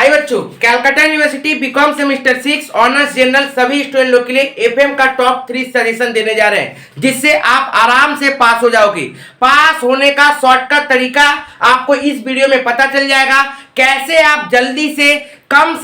भाई बच्चों, Calcutta university BCom semester 6 honours general सभी स्टूडेंट लोग के लिए एफएम का टॉप 3 सजेशन देने जा रहे हैं, जिससे आप आराम से पास हो जाओगे। पास होने का शॉर्टकट तरीका आपको इस वीडियो में पता चल जाएगा। कैसे आप जल्दी से कम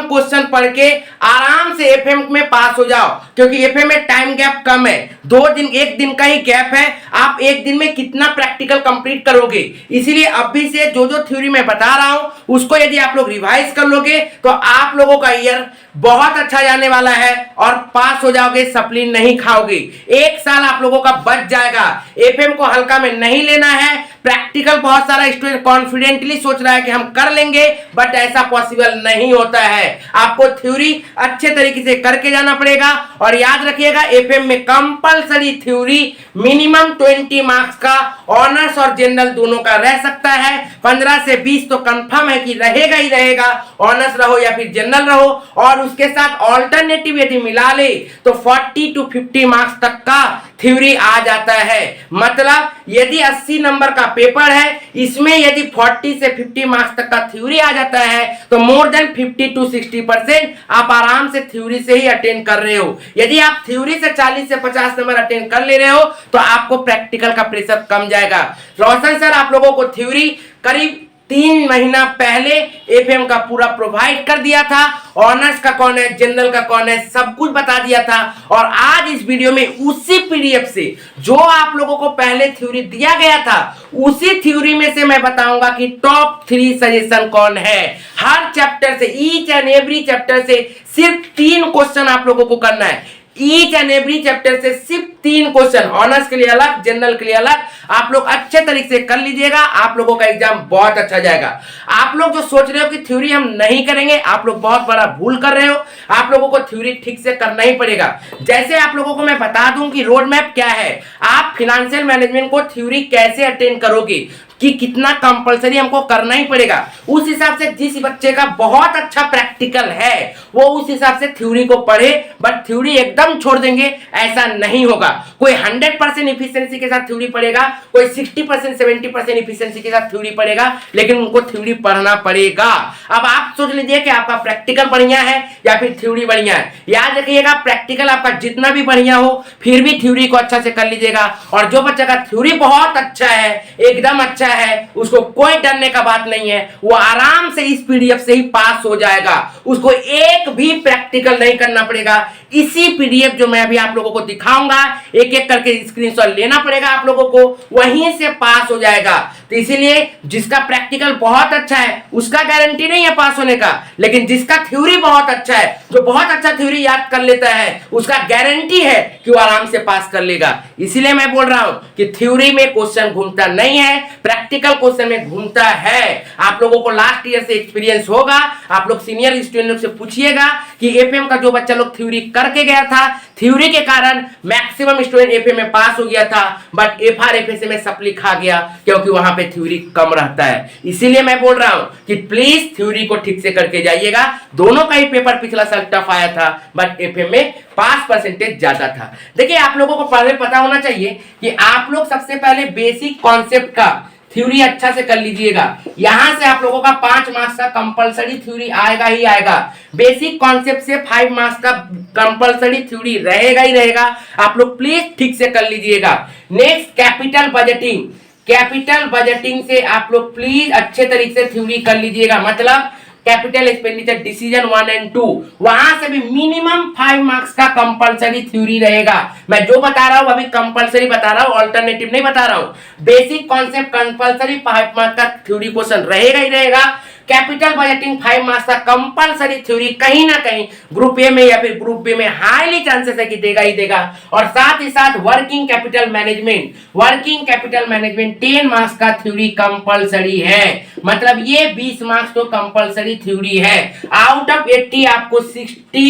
क्वेश्चन पढ़ के आराम से एफएम में पास हो जाओ, क्योंकि एफएम में टाइम गैप कम है। 2 दिन 1 दिन का ही गैप है। आप 1 दिन में कितना प्रैक्टिकल कंप्लीट करोगे, इसीलिए अभी से जो थ्योरी मैं बता रहा हूं उसको यदि आप लोग रिवाइज कर लोगे तो आप लोगों का ईयर बहुत अच्छा जाने वाला है और पास हो जाओगे, सप्ली नहीं खाओगे। 1 साल आप लोगों का बच जाएगा। एफएम को हल्का में नहीं लेना है। प्रैक्टिकल बहुत सारा स्टूडेंट कॉन्फिडेंटली सोच रहा है कि हम कर लेंगे, बट ऐसा पॉसिबल नहीं होता है। आपको थ्योरी अच्छे तरीके से करके जाना पड़ेगा। और याद रखिएगा, एफएम में कंपलसरी थ्योरी मिनिमम 20 मार्क्स का ऑनर्स और जनरल दोनों का रह सकता है। 15 से 20 तो कंफर्म है कि रहेगा ही रहेगा, ऑनर्स रहो या फिर जनरल रहो। और उसके साथ ऑल्टरनेटिव यदि मिला ले तो 40 to 50 मार्क्स तक का थ्योरी आ जाता है। मतलब यदि 80 नंबर का पेपर है, इसमें यदि 40 से 50 मार्क्स तक का थ्योरी आ जाता है तो मोर देन 50 to 60% आप आराम से थ्योरी से ही अटेंड कर रहे हो। यदि आप थ्योरी से 40 से 50 नंबर अटेंड कर ले रहे हो तो आपको प्रैक्टिकल का प्रेशर कम जाएगा। रोशन सर आप लोगों को थ्योरी करीब 3 महीना पहले एफएम का पूरा प्रोवाइड कर दिया था। ऑनर्स का कौन है, जनरल का कौन है, सब कुछ बता दिया था। और आज इस वीडियो में उसी पीडीएफ से जो आप लोगों को पहले थ्योरी दिया गया था, उसी थ्योरी में से मैं बताऊंगा कि टॉप 3 सजेशन कौन है। हर चैप्टर से, ईच एंड एवरी चैप्टर से सिर्फ 3 क्वेश्चन आप लोगों को करना है। ईच एंड एवरी चैप्टर से सिर्फ 3 क्वेश्चन, ऑनर्स के लिए अलग, जनरल के लिए अलग। आप लोग अच्छे तरीके से कर लीजिएगा, आप लोगों का एग्जाम बहुत अच्छा जाएगा। आप लोग जो सोच रहे हो कि थ्योरी हम नहीं करेंगे, आप लोग बहुत बड़ा भूल कर रहे हो। आप लोगों को थ्योरी ठीक से करना ही पड़ेगा। जैसे आप लोगों को मैं बता दूं कि रोड मैप क्या है, आप फाइनेंशियल मैनेजमेंट को थ्योरी कैसे अटेंड करोगे, कि कितना कंपलसरी हमको करना ही पड़ेगा। उस हिसाब से जिस बच्चे का बहुत अच्छा प्रैक्टिकल है वो उस हिसाब से थ्योरी को पढ़े, बट थ्योरी एकदम छोड़ देंगे ऐसा नहीं होगा। कोई 100% इफिशिएंसी के साथ थ्योरी पढ़ेगा, कोई 60% 70% इफिशिएंसी के साथ थ्योरी पढ़ेगा, लेकिन उनको थ्योरी पढ़ना पड़ेगा। अब आप सोच लीजिए कि आपका प्रैक्टिकल बढ़िया है या फिर थ्योरी बढ़िया है। याद रखिएगा, प्रैक्टिकल आपका जितना भी बढ़िया हो फिर भी थ्योरी को अच्छा से कर लीजिएगा। और जो बच्चा का थ्योरी बहुत अच्छा है, एकदम अच्छा है, उसको कोई डरने का बात नहीं है, वो आराम से इस पीडीएफ से ही पास हो जाएगा। उसको एक भी प्रैक्टिकल नहीं करना पड़ेगा। इसी पीडीएफ जो मैं अभी आप लोगों को दिखाऊंगा, एक एक करके स्क्रीनशॉट लेना पड़ेगा आप लोगों को, वहीं से पास हो जाएगा। तो इसीलिए जिसका प्रैक्टिकल बहुत अच्छा है उसका गारंटी नहीं है पास होने का, लेकिन जिसका थ्योरी बहुत अच्छा है, जो बहुत अच्छा थ्योरी याद कर लेता है, उसका गारंटी है कि वो आराम से पास कर लेगा। इसीलिए मैं बोल रहा हूं कि थ्योरी में क्वेश्चन घूमता नहीं है, प्रैक्टिकल क्वेश्चन में घूमता है। आप लोगों को लास्ट ईयर से एक्सपीरियंस होगा। आप लोग सीनियर स्टूडेंट से पूछिएगा कि एफएम का जो बच्चा लोग थ्योरी करके गया था, थ्योरी के कारण मैक्सिमम स्टूडेंट एफएम में पास हो गया था, बट एफआर एफएसए में सप्ली खा गया, क्योंकि वहां पे थ्योरी कम रहता है। इसीलिए मैं बोल रहा हूं कि प्लीज थ्योरी को ठीक से करके जाइएगा। दोनों का ही पेपर पिछला साल टफ आया था, बट एफएम में पास परसेंटेज ज्यादा था। देखिए, आप लोगों को पहले पता होना चाहिए कि आप लोग सबसे पहले बेसिक कॉन्सेप्ट का थ्योरी अच्छा से कर लीजिएगा। यहां से आप लोगों का 5 मार्क्स का कंपलसरी थ्योरी आएगा ही आएगा। बेसिक कॉन्सेप्ट से 5 मार्क्स का कंपलसरी थ्योरी रहेगा ही रहेगा। आप लोग प्लीज ठीक से कर लीजिएगा। Next, capital budgeting. Capital budgeting से आप लोग प्लीज अच्छे तरीके से थ्योरी कर लीजिएगा। मतलब कैपिटल एक्सपेंडिचर डिसीजन 1 और 2, वहां से भी मिनिमम 5 मार्क्स का कंपलसरी थ्योरी रहेगा। मैं जो बता रहा हूं अभी कंपलसरी बता रहा हूं, अल्टरनेटिव नहीं बता रहा हूं। बेसिक कॉन्सेप्ट कंपलसरी 5 मार्क्स का थ्योरी क्वेश्चन रहेगा ही रहेगा। कैपिटल बजटिंग 5 मार्क्स का कंपलसरी थ्योरी कहीं ना कहीं ग्रुप ए में या फिर ग्रुप बी में हाईली चांसेस है कि देगा ही देगा। और साथ ही साथ working capital management, working capital management 10 marks का थ्योरी कंपलसरी है। मतलब ये 20 मार्क्स तो कंपलसरी थ्योरी है। आउट ऑफ 80 आपको 60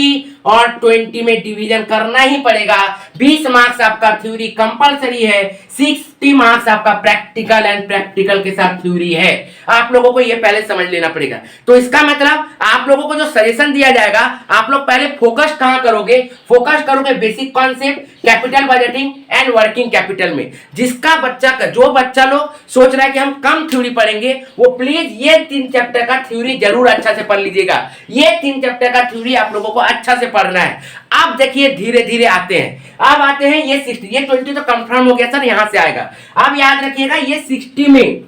और 20 में डिवीजन करना ही पड़ेगा। 20 मार्क्स आपका थ्योरी कंपलसरी है, 60 मार्क्स आपका प्रैक्टिकल एंड प्रैक्टिकल के साथ थ्योरी है। आप लोगों को ये पहले समझ लेना पड़ेगा। तो इसका मतलब आप लोगों को जो सजेशन दिया जाएगा, आप लोग पहले फोकस कहां करोगे? फोकस करोगे basic concept, capital budgeting and working capital में। जिसका बच्चा का जो बच्चा लोग सोच रहा है कि हम कम थ्योरी पढ़ेंगे, वो प्लीज ये 3 चैप्टर का थ्योरी जरूर अच्छा से पढ़ लीजिएगा। ये 3 चैप्टर का थ्योरी आप लोगों को अच्छा से पढ़ना है। अब देखिए धीरे धीरे आते हैं। अब आते हैं ये 60, ये 20 तो कंफर्म हो गया सर, यहां से आएगा। अब याद रखिएगा ये 60 में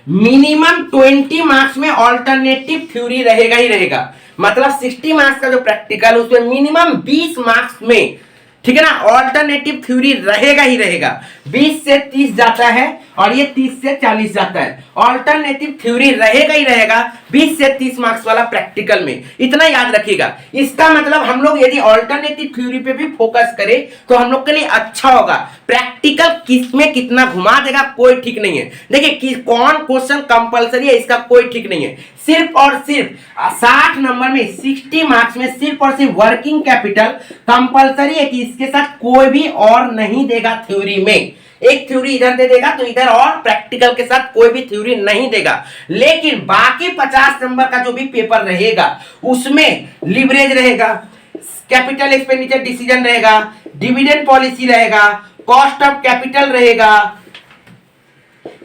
मिनिमम 20 मार्क्स में ऑल्टरनेटिव थ्योरी रहेगा ही रहेगा। मतलब 60 मार्क्स का जो प्रैक्टिकल उसमें मिनिमम 20 मार्क्स में, ठीक है ना, ऑल्टरनेटिव थ्योरी रहेगा ही रहेगा। 20 से 30 जाता है और ये 30 से 40 जाता है। ऑल्टरनेटिव थ्योरी रहेगा ही रहेगा 20 से 30 मार्क्स वाला प्रैक्टिकल में, इतना याद रखिएगा। इसका मतलब हम लोग यदि ऑल्टरनेटिव थ्योरी पे भी फोकस करें तो हम लोग के लिए अच्छा होगा। प्रैक्टिकल किस में कितना घुमा देगा कोई ठीक नहीं है। देखिए कौन क्वेश्चन कंपलसरी है इसका कोई ठीक नहीं है। सिर्फ और सिर्फ 60 नंबर में 60 मार्क्स में सिर्फ और सिर्फ वर्किंग कैपिटल कंपलसरी है कि इसके साथ कोई भी और नहीं देगा थ्योरी में। एक थ्योरी इधर दे देगा तो इधर, और प्रैक्टिकल के साथ कोई भी थ्योरी नहीं देगा। लेकिन बाकी 50 नंबर का जो भी पेपर रहेगा उसमें लिवरेज रहेगा, कैपिटल एक्सपेंडिचर डिसीजन रहेगा, डिविडेंड पॉलिसी रहेगा, कॉस्ट ऑफ कैपिटल रहेगा,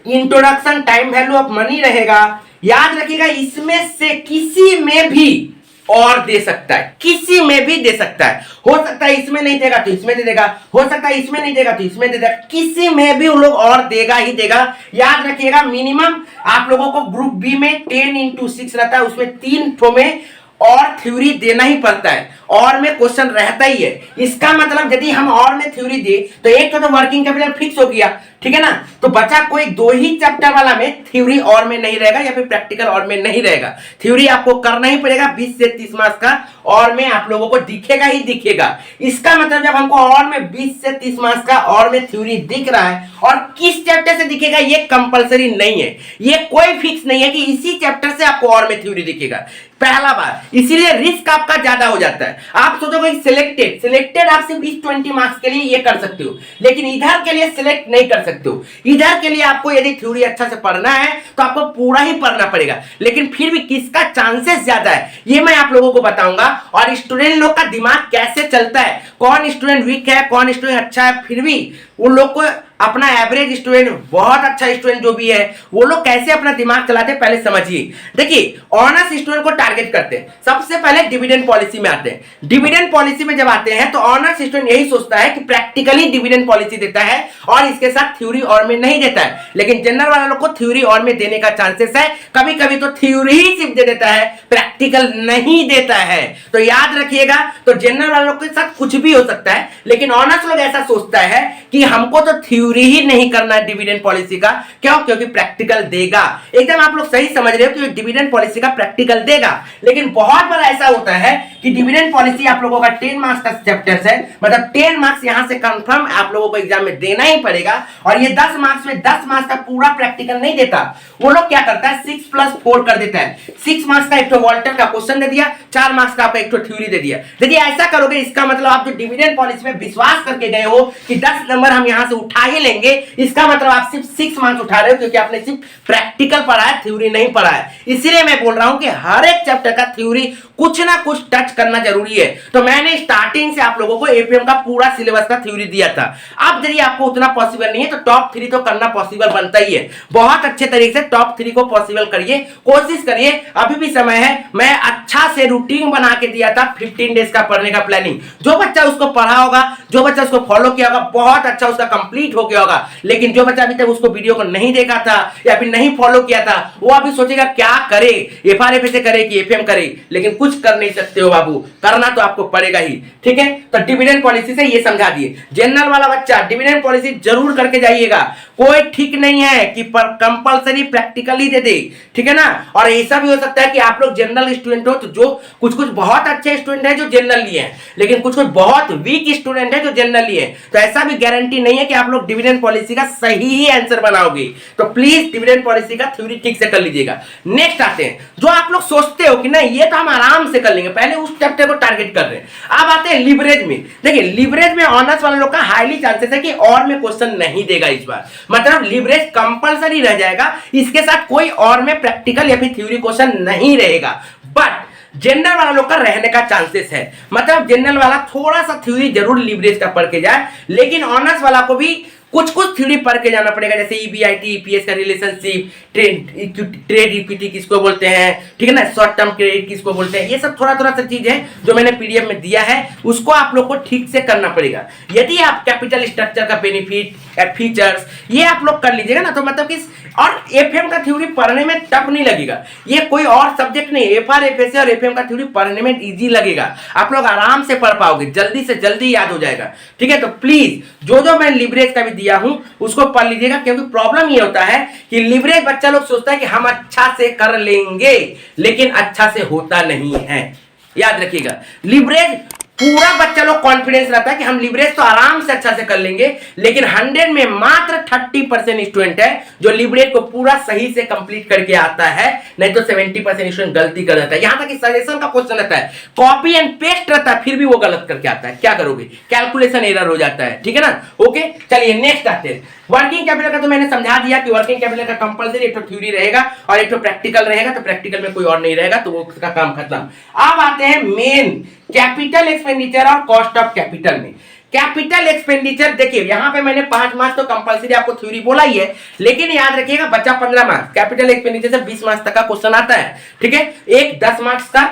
introduction time value of money रहेगा। याद रखिएगा इसमें से किसी में भी और दे सकता है, किसी में भी दे सकता है। हो सकता है इसमें नहीं देगा तो इसमें दे देगा, हो सकता है इसमें नहीं देगा तो इसमें दे देगा, किसी में भी वो लोग और देगा ही देगा। याद रखिएगा मिनिमम आप लोगों को ग्रुप बी में 10x6 रहता है, उसमें 3 ठो में और थ्योरी देना ही पड़ता है, और में क्वेश्चन रहता ही है। इसका मतलब यदि हम और में थ्योरी दे तो एक तो वर्किंग कैपिटल फिक्स हो गया, ठीक है ना, तो बचा कोई 2 ही चैप्टर वाला में थ्योरी और में नहीं रहेगा या फिर प्रैक्टिकल और में नहीं रहेगा। थ्योरी आपको करना ही पड़ेगा 20 से 30 मार्क्स का, और में आप लोगों को दिखेगा ही दिखेगा। इसका मतलब जब हमको और में 20 से 30 मार्क्स का और में थ्योरी दिख रहा है, और किस चैप्टर से दिखेगा ये कंपलसरी नहीं है, ये कोई फिक्स नहीं है कि इसी चैप्टर से आपको और में थ्योरी दिखेगा पहला बार, इसीलिए रिस्क आपका ज्यादा हो जाता है। आप सोचोगे सिलेक्टेड आप सिर्फ इस 20 मार्क्स के लिए ये कर सकते हो, लेकिन इधर के लिए सिलेक्ट नहीं कर सकते हो। इधर के लिए आपको यदि थ्योरी अच्छा से पढ़ना है तो आपको पूरा ही पढ़ना पड़ेगा, लेकिन फिर भी किसका चांसेस ज्यादा है ये मैं आप लोगों को बताऊंगा। और स्टूडेंट लोग का दिमाग कैसे चलता है, कौन स्टूडेंट वीक है कौन स्टूडेंट अच्छा है, फिर भी उन लोग को अपना एवरेज स्टूडेंट, बहुत अच्छा स्टूडेंट जो भी है, वो लोग कैसे अपना दिमाग चलाते हैं पहले समझिए। देखिए ऑनर्स स्टूडेंट को टारगेट करते हैं, सबसे पहले डिविडेंड पॉलिसी में आते हैं। डिविडेंड पॉलिसी में जब आते हैं तो ऑनर्स स्टूडेंट यही सोचता है कि प्रैक्टिकली डिविडेंड पॉलिसी देता है और इसके साथ थ्योरी और में नहीं देता है। लेकिन जनरल वाला लोग को थ्योरी और में देने का चांसेस है, कभी कभी तो थ्योरी ही सिर्फ दे देता है, प्रैक्टिकल नहीं देता है। तो याद रखिएगा, तो जनरल वाले लोग के साथ कुछ भी हो सकता है, लेकिन ऑनर्स लोग ऐसा सोचता है कि हमको तो थ्योरी ही नहीं करना है डिविडेंड पॉलिसी का। क्यों? क्योंकि प्रैक्टिकल देगा। एकदम आप लोग सही समझ रहे हो कि डिविडेंड पॉलिसी का प्रैक्टिकल देगा, लेकिन बहुत बार ऐसा होता है कि डिविडेंड पॉलिसी आप लोगों का 10 मार्क्स का चैप्टर है, मतलब 10 मार्क्स यहां से कंफर्म आप लोगों को एग्जाम में देना ही पड़ेगा, और ये 10 मार्क्स में 10 मार्क्स का पूरा प्रैक्टिकल नहीं देता। वो लोग क्या करता है 6+4 कर देता है। 6 मार्क्स का एक तो वॉल्टर का क्वेश्चन दे दिया, 4 मार्क्स का आपका एक तो थ्योरी दे दिया। यदि ऐसा करोगे इसका मतलब आप जो डिविडेंड पॉलिसी में विश्वास करके गए हो कि 10 नंबर हम यहां से उठा ही लेंगे, इसका मतलब आप सिर्फ 6 मार्क्स उठा रहे हो, क्योंकि आपने सिर्फ प्रैक्टिकल पढ़ा है, थ्योरी नहीं पढ़ा है। इसीलिए मैं बोल रहा हूं कि हर एक चैप्टर का थ्योरी कुछ ना कुछ टच करना जरूरी है। तो मैंने स्टार्टिंग से आप लोगों को एपीएम का पूरा सिलेबस का थ्योरी दिया था। अब यदि आपको उतना पॉसिबल नहीं है तो टॉप 3 तो करना पॉसिबल बनता ही है। बहुत अच्छे तरीके से टॉप 3 को पॉसिबल करिए, कोशिश करिए, अभी भी समय है। मैं अच्छा से रूटीन बना के दिया था 15 डेज का पढ़ने का प्लानिंग। जो बच्चा उसको पढ़ा होगा, जो बच्चा उसको फॉलो किया होगा, बहुत अच्छा उसका कंप्लीट हो गया होगा। लेकिन जो बच्चा अभी तक उसको वीडियो को नहीं देखा था या फिर नहीं फॉलो किया था, वो अभी सोचेगा क्या करे, एफआरएफ से करे कि एफएम करे, लेकिन कुछ कर नहीं सकते हो बाबू, करना तो आपको पड़ेगा ही। ठीक है, तो डिविडेंड पॉलिसी से ये समझा दिए। जनरल वाला बच्चा डिविडेंड पॉलिसी जरूर करके जाइएगा, कोई ठीक नहीं है कि कंपलसरी प्रैक्टिकली दे दे, ठीक है ना। और ऐसा भी हो सकता है कि आप लोग जनरल स्टूडेंट हो, तो जो कुछ बहुत अच्छे स्टूडेंट है जो जनरल लिए हैं, लेकिन कुछ बहुत वीक स्टूडेंट है जो जनरल लिए हैं, तो ऐसा भी गारंटी नहीं है कि आप लोग डिविडेंड पॉलिसी का सही ही आंसर बनाओगे। तो प्लीज डिविडेंड पॉलिसी का थ्योरी ठीक से कर लीजिएगा। नेक्स्ट आते हैं, जो आप लोग सोचते हो कि नहीं ये तो हम आराम से कर लेंगे, पहले उस चैप्टर को टारगेट कर रहे हैं। अब आते हैं लिवरेज में। देखिए लिवरेज में ऑनर्स वाले लोग का हाईली चांसेस है कि और में क्वेश्चन नहीं देगा इस बार, मतलब लिवरेज कंपलसरी रह जाएगा, इसके साथ कोई और में प्रैक्टिकल या फिर थ्योरी क्वेश्चन नहीं रहेगा। बट जनरल वाला लोग का रहने का चांसेस है, मतलब जनरल वाला थोड़ा सा थ्योरी जरूर लिवरेज का पढ़ के जाए, लेकिन ऑनर्स वाला को भी कुछ थ्योरी पढ़ के जाना पड़ेगा, जैसे ईबीआईटी ईपीएस का रिलेशनशिप, ट्रेड इक्विटी किसको बोलते हैं, ठीक है ना, शॉर्ट टर्म क्रेडिट किसको बोलते हैं, ये सब थोड़ा सा चीज है जो मैंने पीडीएफ में दिया है, उसको आप लोग को ठीक से करना पड़ेगा। यदि आप कैपिटल स्ट्रक्चर का बेनिफिट फीचर्स ये आप लोग कर लीजिएगा ना, तो मतलब कि और एफएम का थ्योरी पढ़ने में टफ नहीं लगेगा, ये कोई और सब्जेक्ट नहीं, एफआर एफएसए और एफएम का थ्योरी पढ़ने में इजी लगेगा, आप लोग आराम से पढ़ पाओगे, जल्दी से जल्दी याद हो जाएगा। ठीक है, तो प्लीज जो मैं लिवरेज का भी दिया हूं उसको पढ़ लीजिएगा, क्योंकि प्रॉब्लम ये होता है कि लिवरेज बच्चा लोग सोचता है कि हम अच्छा से कर लेंगे, लेकिन अच्छा से होता नहीं है। याद रखिएगा, लिवरेज पूरा बच्चा लोग कॉन्फिडेंस रहता है कि हम लिवरेज तो आराम से अच्छा से कर लेंगे, लेकिन 100 में मात्र 30% स्टूडेंट है जो लिवरेज को पूरा सही से कंप्लीट करके आता है, नहीं तो 70% स्टूडेंट गलती कर जाता है। यहां तक कि सजेशन का क्वेश्चन रहता है, कॉपी एंड पेस्ट रहता है, फिर भी वो गलत करके आता है, क्या करोगे, कैलकुलेशन एरर हो जाता है। ठीक है ना, ओके चलिए नेक्स्ट आते हैं। वर्किंग कैपिटल का तो मैंने समझा दिया कि वर्किंग कैपिटल का कंपलसरी एक तो थ्योरी रहेगा और एक तो प्रैक्टिकल रहेगा, तो प्रैक्टिकल में कोई और नहीं रहेगा, तो वो उसका काम खत्म। अब आते हैं मेन कैपिटल एक्सपेंडिचर और कॉस्ट ऑफ कैपिटल में। कैपिटल एक्सपेंडिचर देखिए यहां पे मैंने 5 मार्क्स तो कंपलसरी आपको थ्योरी बोला ही है, लेकिन याद रखिएगा बच्चा 15 मार्क्स, कैपिटल एक्सपेंडिचर से 20 मार्क्स तक का क्वेश्चन आता है। ठीक है, एक 10 मार्क्स का,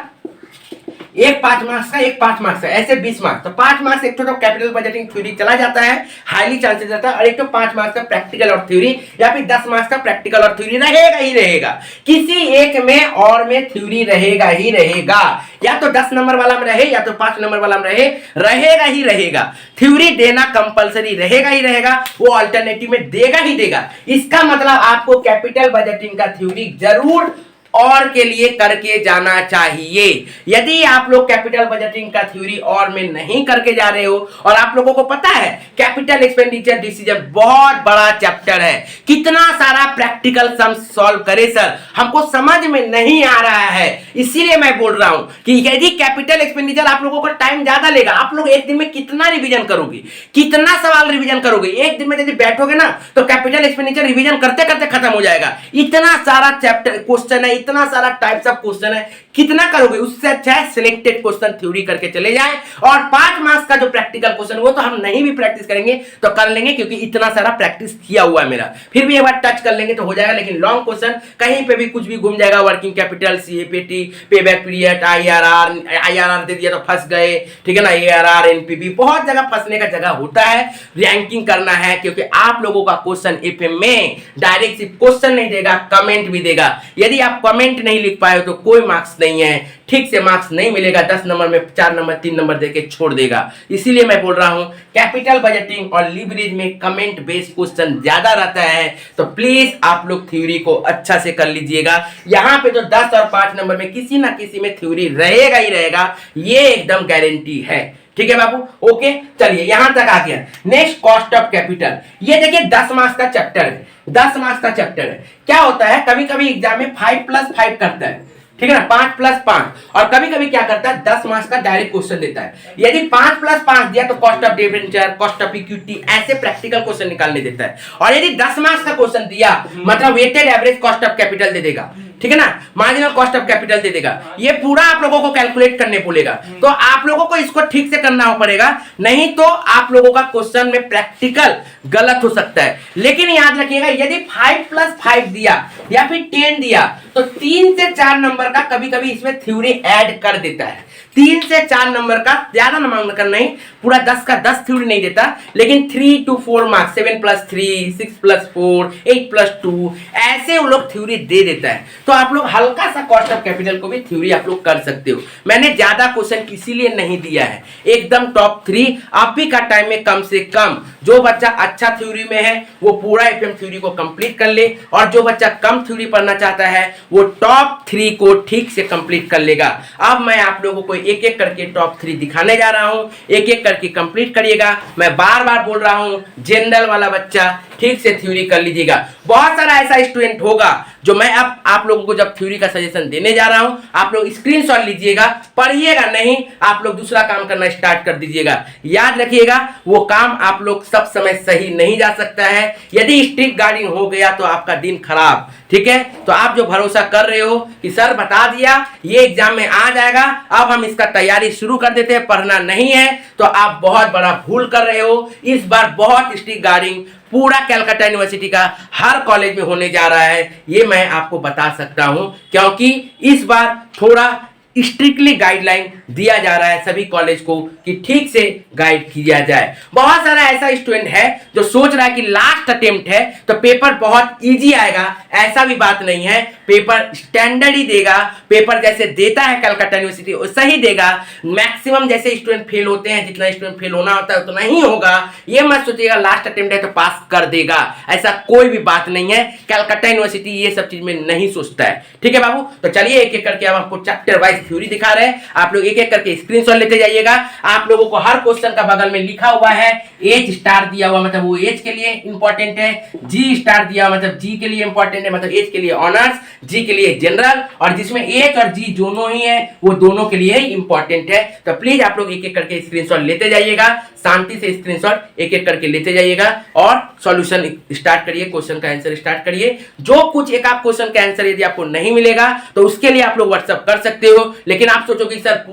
एक 5 मार्क्स का, एक 5 मार्क्स का, ऐसे 20 मार्क्स, तो 5 मार्क्स एक तो कैपिटल बजटिंग थ्योरी चला जाता है, हाईली चांसेस रहता है, और एक तो 5 मार्क्स का प्रैक्टिकल और थ्योरी, या फिर 10 मार्क्स का प्रैक्टिकल और थ्योरी रहेगा ही रहेगा, किसी एक में और में थ्योरी रहेगा ही रहेगा, या तो 10 नंबर वाला में रहे या तो 5 नंबर वाला में रहे, रहेगा ही रहेगा। थ्योरी देना कंपलसरी रहेगा ही रहेगा, वो अल्टरनेटिव में देगा ही देगा। इसका मतलब आपको कैपिटल बजटिंग का थ्योरी जरूर और के लिए करके जाना चाहिए। यदि आप लोग कैपिटल बजटिंग का थ्योरी और में नहीं करके जा रहे हो, और आप लोगों को पता है कैपिटल एक्सपेंडिचर डिसीजन बहुत बड़ा चैप्टर है, कितना सारा प्रैक्टिकल सम सॉल्व करे सर, हमको समझ में नहीं आ रहा है, इसीलिए मैं बोल रहा हूं कि यदि कैपिटल एक्सपेंडिचर आप लोगों को टाइम ज्यादा लेगा, आप लोग एक दिन में कितना रिवीजन करोगे, कितना सवाल रिवीजन करोगे, एक दिन में यदि बैठोगे ना तो कैपिटल एक्सपेंडिचर रिवीजन करते करते खत्म हो जाएगा। इतना सारा चैप्टर क्वेश्चन है, इतना सारा टाइप्स ऑफ क्वेश्चन है, कितना करोगे, उससे अच्छा है सिलेक्टेड क्वेश्चन थ्योरी करके चले जाएं, और 5 मार्क्स का जो प्रैक्टिकल क्वेश्चन वो तो हम नहीं भी प्रैक्टिस करेंगे तो कर लेंगे, क्योंकि इतना सारा प्रैक्टिस किया हुआ है मेरा, फिर भी एक बार टच कर लेंगे तो हो जाएगा। लेकिन लॉन्ग क्वेश्चन कहीं पे भी कुछ भी घूम जाएगा, working capital, CAPT, payback period, IRR दे दिया तो फंस गए, ठीक है ना, एआरआर, एनपीवी, बहुत जगह फंसने का जगह होता है। रैंकिंग करना है, क्योंकि आप लोगों का क्वेश्चन एफएम में डायरेक्ट सिर्फ क्वेश्चन नहीं देगा, कमेंट भी देगा, यदि आप कमेंट नहीं लिख पाए तो कोई मार्क्स नहीं है, ठीक से मार्क्स नहीं मिलेगा, 10 नंबर में 4 नंबर 3 नंबर देके छोड़ देगा। इसीलिए मैं बोल रहा हूं कैपिटल बजटिंग और लिवरेज में कमेंट बेस्ड क्वेश्चन ज्यादा रहता है, तो प्लीज आप लोग थ्योरी को अच्छा से कर लीजिएगा। यहां पे तो 10 और 5 नंबर में किसी ना किसी में थ्योरी रहेगा ही रहेगा, ये एकदम गारंटी है। ठीक है बाबू, ओके चलिए यहां तक आ गया। नेक्स्ट कॉस्ट ऑफ कैपिटल, ये देखिए 10 मार्क्स का चैप्टर है, 10 मार्क्स का चैप्टर है। क्या होता है, कभी कभी एग्जाम में 5+5 करता है, ठीक है ना, 5+5, और कभी कभी क्या करता है 10 मार्क्स का डायरेक्ट क्वेश्चन देता है। यदि 5+5 दिया तो cost of debenture, cost of equity, ऐसे प्रैक्टिकल क्वेश्चन निकालने देता है। और यदि 10 मार्क्स का क्वेश्चन दिया मतलब weighted average cost of capital दे देगा, ठीक है ना, मार्जिनल कॉस्ट ऑफ कैपिटल दे देगा, ये पूरा आप लोगों को कैलकुलेट करने बोलेगा, तो आप लोगों को इसको ठीक से करना पड़ेगा, नहीं तो आप लोगों का क्वेश्चन में प्रैक्टिकल गलत हो सकता है। लेकिन याद रखिएगा यदि 5+5 दिया या फिर 10 दिया तो 3 से 4 नंबर का कभी कभी इसमें थ्योरी ऐड कर देता है, 3 से 4 नंबर का, ज्यादा नंबर नहीं, पूरा 10 का 10 थ्योरी नहीं देता, लेकिन 3 to 4 मार्क्स, 7+3, 6+4, 8+2, ऐसे वो लोग थ्योरी दे देता है। तो आप लोग हल्का सा कॉस्ट ऑफ कैपिटल को भी थ्योरी आप लोग कर सकते हो। मैंने ज्यादा क्वेश्चन इसीलिए नहीं दिया है, एकदम टॉप 3 अभी का टाइम में कम से कम जो बच्चा अच्छा थ्योरी में है वो पूरा एफएम थ्योरी को कंप्लीट कर ले, और जो बच्चा कम थ्योरी पढ़ना चाहता है वो टॉप 3 को ठीक से कंप्लीट कर लेगा। अब मैं आप लोगों को एक एक करके टॉप 3 दिखाने जा रहा हूं, एक एक करके कंप्लीट करिएगा। मैं बार बार बोल रहा हूं, जनरल वाला बच्चा ठीक से थ्योरी कर लीजिएगा। बहुत सारा ऐसा स्टूडेंट होगा जो मैं अब आप लोगों को जब थ्योरी का सजेशन देने जा रहा हूं, आप लोग स्क्रीनशॉट लीजिएगा, पढ़िएगा नहीं, आप लोग दूसरा काम करना स्टार्ट कर दीजिएगा। याद रखिएगा वो काम आप लोग सब समय सही नहीं जा सकता है। यदि स्ट्रिक्ट गाइडिंग हो गया तो आपका दिन खराब, ठीक है। तो आप जो भरोसा कर रहे हो कि सर बता दिया ये एग्जाम में आ जाएगा, अब हम इसका तैयारी शुरू कर देते हैं, पढ़ना नहीं है, तो आप बहुत बड़ा भूल कर रहे हो। इस बार बहुत स्ट्रिक्ट गाइडिंग पूरा कलकत्ता यूनिवर्सिटी का हर कॉलेज में होने जा रहा है, ये मैं आपको बता सकता हूं, क्योंकि इस बार थोड़ा स्ट्रिक्टली गाइडलाइन दिया जा रहा है सभी कॉलेज को कि ठीक से गाइड किया जाए। बहुत सारा ऐसा स्टूडेंट है जो सोच रहा है कि लास्ट अटेम्प्ट है तो पेपर बहुत इजी आएगा, ऐसा भी बात नहीं है। पेपर स्टैंडर्ड ही देगा, पेपर जैसे देता है कलकत्ता यूनिवर्सिटी वैसा ही देगा। मैक्सिमम जैसे स्टूडेंट फेल होते हैं, जितना स्टूडेंट फेल होना होता है उतना ही होगा। ये मत सोचिएगा लास्ट अटेम्प्ट है तो पास कर देगा, ऐसा कोई भी बात नहीं है। कलकत्ता यूनिवर्सिटी ये सब चीज में नहीं सोचता है, ठीक है बाबू। तो चलिए एक एक करके अब आपको चैप्टर वाइज थ्योरी दिखा रहे हैं, आप लोग एक एक करके स्क्रीनशॉट लेते जाइएगा। आप लोगों को हर क्वेश्चन का बगल में लिखा हुआ है एज स्टार दिया हुआ, मतलब वो एज के लिए इंपॉर्टेंट है। जी स्टार दिया हुआ मतलब जी के लिए इंपॉर्टेंट है, मतलब एज के लिए ऑनर्स, जी के लिए जनरल, और जिसमें एच और जी दोनों ही है वो दोनों के लिए इंपॉर्टेंट है। तो प्लीज आप लोग एक एक करके स्क्रीनशॉट लेते जाइएगा, शांति से स्क्रीनशॉट एक एक करके लेते जाइएगा और सॉल्यूशन स्टार्ट करिए, क्वेश्चन का आंसर स्टार्ट करिए। जो कुछ एक आप क्वेश्चन का आंसर यदि आपको नहीं मिलेगा तो उसके लिए आप लोग व्हाट्सएप कर सकते हो, लेकिन आप सोचो कि सर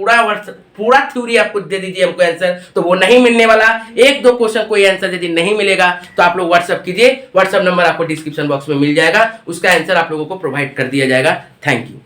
पूरा थ्योरी आपको दे दीजिए हमको आंसर, तो वो नहीं मिलने वाला। एक दो क्वेश्चन कोई आंसर यदि नहीं मिलेगा तो आप लोग व्हाट्सएप कीजिए, व्हाट्सएप नंबर आपको डिस्क्रिप्शन बॉक्स में मिल जाएगा, उसका आंसर आप लोगों को प्रोवाइड कर दिया जाएगा। Thank you.